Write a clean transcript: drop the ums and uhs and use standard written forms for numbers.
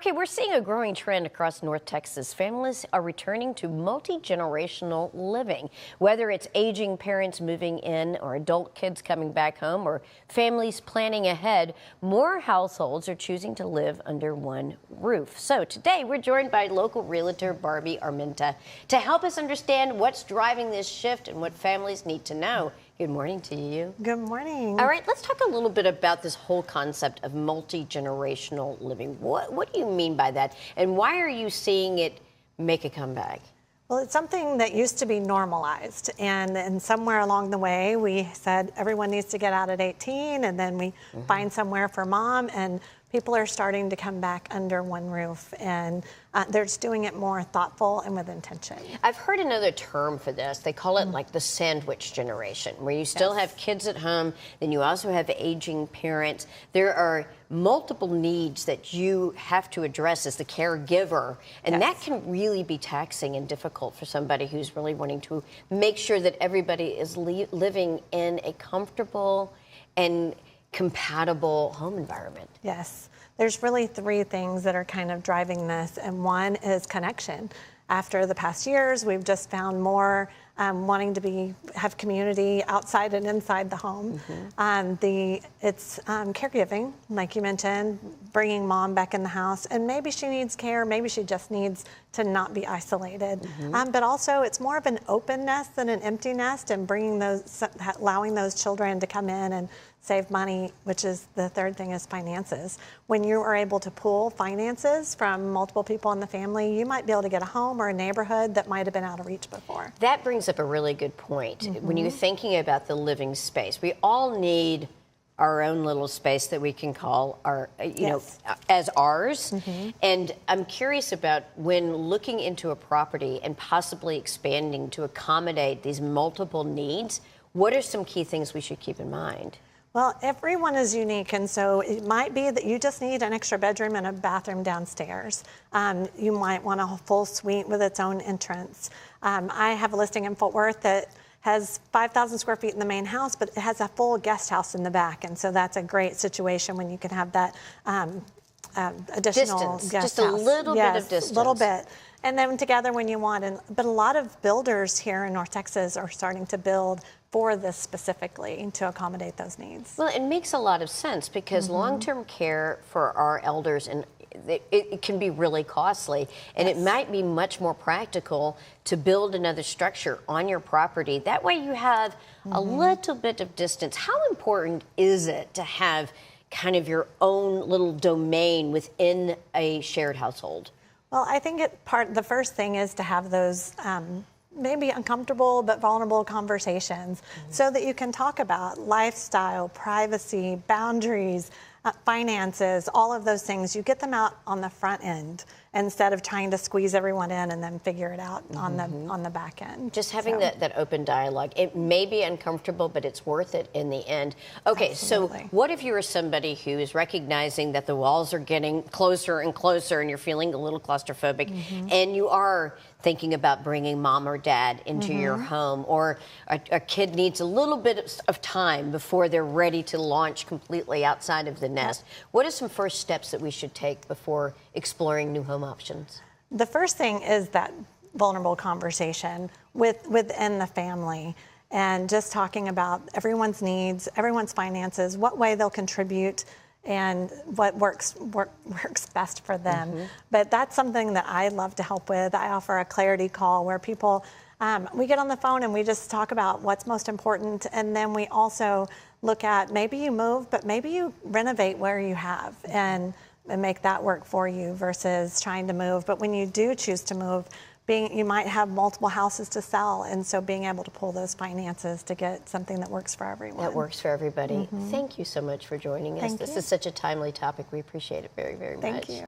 Okay, we're seeing a growing trend across North Texas. Families are returning to multi-generational living. Whether it's aging parents moving in or adult kids coming back home or families planning ahead, more households are choosing to live under one roof. So today we're joined by local realtor Barbie Armenta to help us understand what's driving this shift and what families need to know. Good morning to you. Good morning. All right, let's talk a little bit about this whole concept of multi-generational living. What do you mean by that? And why are you seeing it make a comeback? Well, it's something that used to be normalized. And somewhere along the way, we said everyone needs to get out at 18, and then we find somewhere for mom, and people are starting to come back under one roof, and they're just doing it more thoughtful and with intention. I've heard another term for this. They call it like the sandwich generation, where you still have kids at home, then you also have aging parents. There are multiple needs that you have to address as the caregiver, and that can really be taxing and difficult for somebody who's really wanting to make sure that everybody is living in a comfortable and compatible home environment. Yes, there's really three things that are kind of driving this, and one is connection. After the past years, we've just found more wanting to have community outside and inside the home. It's caregiving, like you mentioned, bringing mom back in the house, and maybe she needs care, maybe she just needs to not be isolated. But also, it's more of an open nest than an empty nest, and allowing those children to come in and save money, which is the third thing, is finances. When you are able to pool finances from multiple people in the family, you might be able to get a home or a neighborhood that might have been out of reach before. That brings up a really good point. When you're thinking about the living space, we all need our own little space that we can call our, as ours. And I'm curious about, when looking into a property and possibly expanding to accommodate these multiple needs, what are some key things we should keep in mind? Well, everyone is unique, and so it might be that you just need an extra bedroom and a bathroom downstairs. You might want a full suite with its own entrance. I have a listing in Fort Worth that has 5,000 square feet in the main house, but it has a full guest house in the back, and so that's a great situation when you can have that additional distance, guest just house. A little bit of distance. A little bit. And then together when you want, but a lot of builders here in North Texas are starting to build for this specifically to accommodate those needs. Well, it makes a lot of sense, because long-term care for our elders, and it can be really costly, and it might be much more practical to build another structure on your property. That way you have a little bit of distance. How important is it to have kind of your own little domain within a shared household? Well, I think the first thing is to have those maybe uncomfortable but vulnerable conversations so that you can talk about lifestyle, privacy, boundaries, finances, all of those things. You get them out on the front end instead of trying to squeeze everyone in and then figure it out on the back end. Just having that open dialogue. It may be uncomfortable, but it's worth it in the end. Okay, Absolutely. So what if you're somebody who is recognizing that the walls are getting closer and closer, and you're feeling a little claustrophobic, and you are thinking about bringing mom or dad into your home, or a kid needs a little bit of time before they're ready to launch completely outside of the nest? What are some first steps that we should take before exploring new home options? The first thing is that vulnerable conversation within the family, and just talking about everyone's needs, everyone's finances, what way they'll contribute, and what works best for them. But that's something that I love to help with. I offer a clarity call where people, we get on the phone and we just talk about what's most important, and then we also look at, maybe you move, but maybe you renovate where you have and make that work for you versus trying to move. But when you do choose to move, you might have multiple houses to sell, and so being able to pull those finances to get something that works for everyone. That works for everybody. Thank you so much for joining us. This is such a timely topic. We appreciate it very, very much. Thank you.